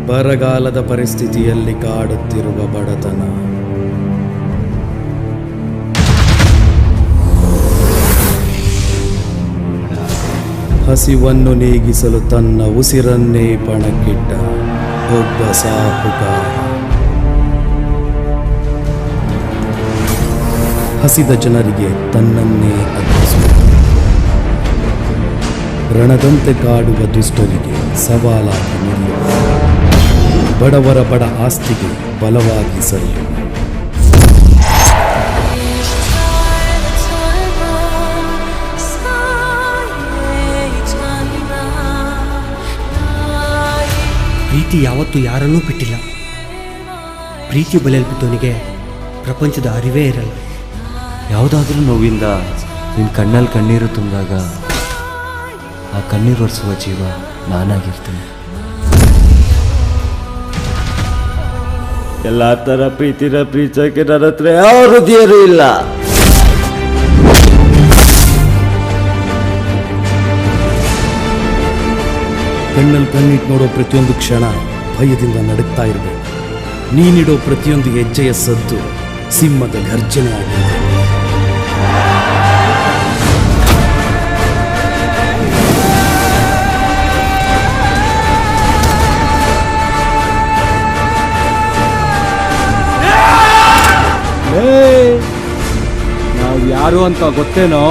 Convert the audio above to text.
ಬರಗಾಲದ ಪರಿಸ್ಥಿತಿಯಲ್ಲಿ ಕಾಡುತ್ತಿರುವ ಬಡತನ, ಹಸಿವನ್ನು ನೀಗಿಸಲು ತನ್ನ ಉಸಿರನ್ನೇ ಪಣಕ್ಕಿಟ್ಟ ಒಬ್ಬ ಸಾಹುಕಾರ, ಹಸಿದ ಜನರಿಗೆ ತನ್ನನ್ನೇ ಅರ್ಪಿಸುವ, ರಣದಂತೆ ಕಾಡುವ ದುಷ್ಟರಿಗೆ ಸವಾಲಾಗಿ ನಿಲ್ಲುವ, ಬಡವರ ಬಡ ಆಸ್ತಿಗೆ ಬಲವಾಗಿ ಸರಿಯುವ. ಪ್ರೀತಿ ಯಾವತ್ತೂ ಯಾರನ್ನೂ ಬಿಟ್ಟಿಲ್ಲ. ಪ್ರೀತಿ ಬಲೆಯಲ್ಲಿ ಬಿದ್ದವನಿಗೆ ಪ್ರಪಂಚದ ಅರಿವೇ ಇರಲ್ಲ. ಯಾವುದಾದ್ರೂ ನೋವಿಂದ ನಿನ್ನ ಕಣ್ಣಲ್ಲಿ ಕಣ್ಣೀರು ತುಂಬಿದಾಗ ಆ ಕಣ್ಣೀರು ಒರೆಸುವ ಜೀವ ನಾನಾಗಿರ್ತೀನಿ. ಎಲ್ಲ ಥರ ಪ್ರೀತಿನ ಪ್ರೀತಿಸೋಕೆ ನನ್ನ ಹತ್ರ ಯಾವ ಹೃದಯನೂ ಇಲ್ಲ. ಕಣ್ಣಲ್ಲಿ ಕಣ್ಣಿಟ್ಟು ನೋಡೋ ಪ್ರತಿಯೊಂದು ಕ್ಷಣ ಭಯದಿಂದ ನಡುಗ್ತಾ ಇರಬೇಕು. ನೀನಿಡೋ ಪ್ರತಿಯೊಂದು ಹೆಜ್ಜೆಯ ಸದ್ದು ಸಿಂಹದ ಘರ್ಜನೆ ಆಗಿದೆ. ನಾವು ಯಾರು ಅಂತ ಗೊತ್ತೇನೋ?